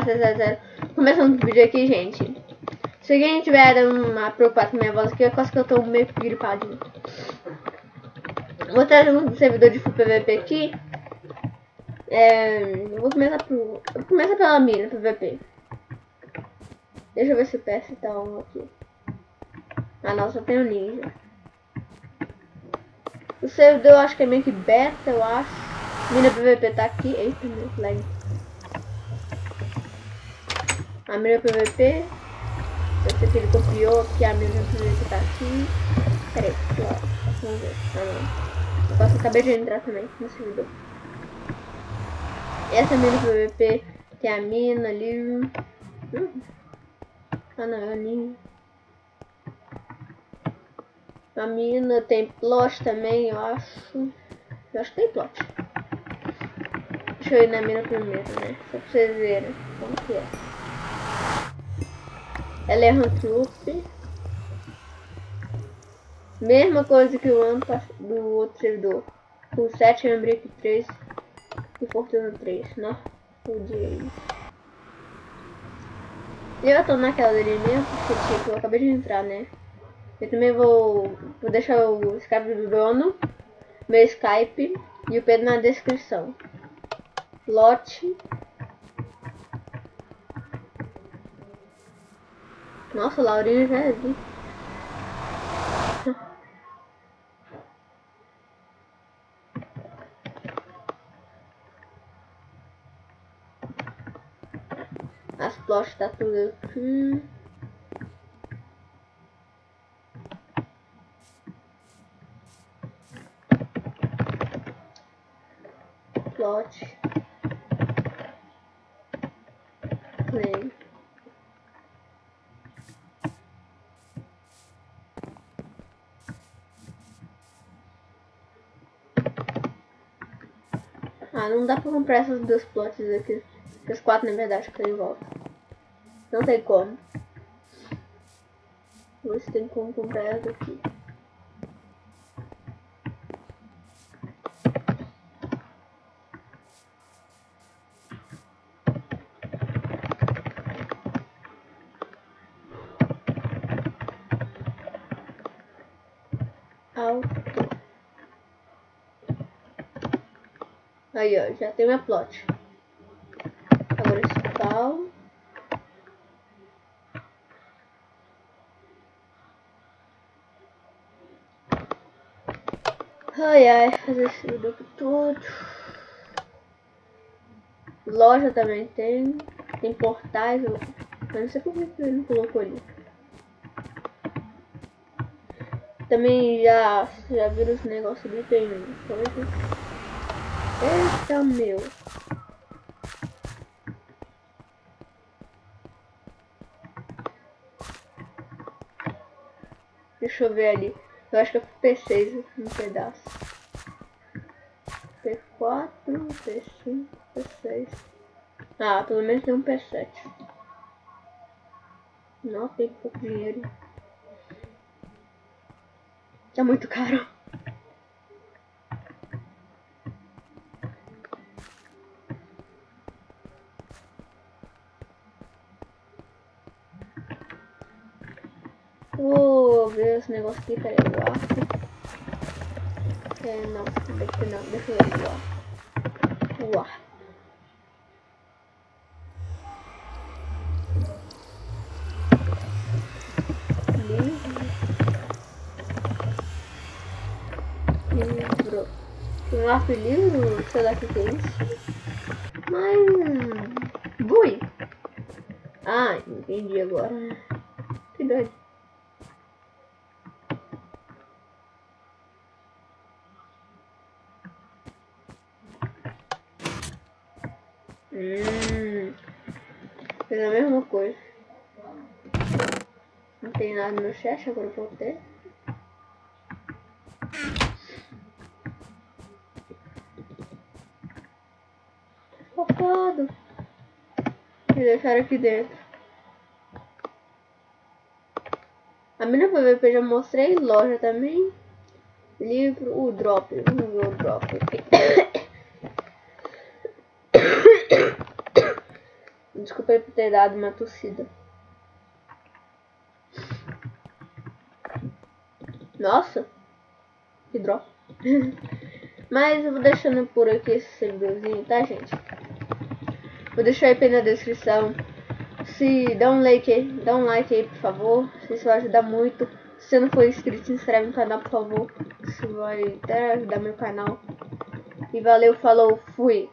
0. Começando o vídeo aqui, gente. Se alguém tiver preocupado com minha voz aqui, é quase que eu tô meio gripadinho. Vou trazer um servidor de full PVP aqui. Eu vou começar pela mina PVP. Deixa eu ver se o PS tá on aqui. Ah, não, só tem o ninja. O servidor eu acho que é meio que beta, eu acho. Mina PVP tá aqui. Eita, meu lag. A mina PVP. Eu sei que ele copiou aqui, a mina PVP tá aqui. Pera aí, vamos ver. Ah, não. Eu acabei de entrar também no servidor. Essa mina PVP tem a mina ali. Ah não, é a ninja. A mina tem plot também, eu acho. Eu acho que tem plot. Deixa eu ir na mina primeiro, né? Só pra vocês verem como que é. Ela é Huntrup. Mesma coisa que o ano do outro servidor. Com 7, Embrick 3 e Fortuna 3. Não, odiei. Eu tô naquela ali mesmo, porque tipo, eu acabei de entrar, né? Eu também vou deixar o Skype do dono, meu Skype e o Pedro na descrição. Lote. Nossa, o Laurinho já é vi. As plots tá tudo aqui. Plot. Play. Ah, não dá pra comprar essas duas plots aqui. Essas 4 na verdade que tem em volta. Não tem como. Você tem como comprar essa aqui. Auto. Aí, ó, já tem minha plot. Agora spawn. Ai, fazer esse vídeo tudo. Loja também tem. Tem portais. Eu não sei por que ele não colocou ali. Também já viram os negócios ali, tem coisa. Eita, meu. Deixa eu ver ali. Eu acho que é P6 um pedaço. P4, P5, P6. Ah, pelo menos tem um P7. Não, tem pouco dinheiro. Tá muito caro. Vou ver esse negócio aqui, peraí, o arco. Não, daqui não, deixa eu ver o arco. O arco. Livro. Um arco e livro, sei lá o que é isso. Mas... Bui. Ah, entendi agora. Que doido. Fez a mesma coisa. Não tem nada no chat, agora eu vou ter. Focado. E deixaram aqui dentro. A mina PVP já mostrei. Loja também. Livro. O drop. Vamos ver o drop aqui. Desculpa por ter dado uma tossida. Nossa, que droga. Mas eu vou deixando por aqui esse servidorzinho, tá, gente? Vou deixar aí na descrição. Se dá um like aí, por favor. Isso vai ajudar muito. Se você não for inscrito, se inscreve no canal, por favor. Isso vai até ajudar meu canal. E valeu, falou, fui.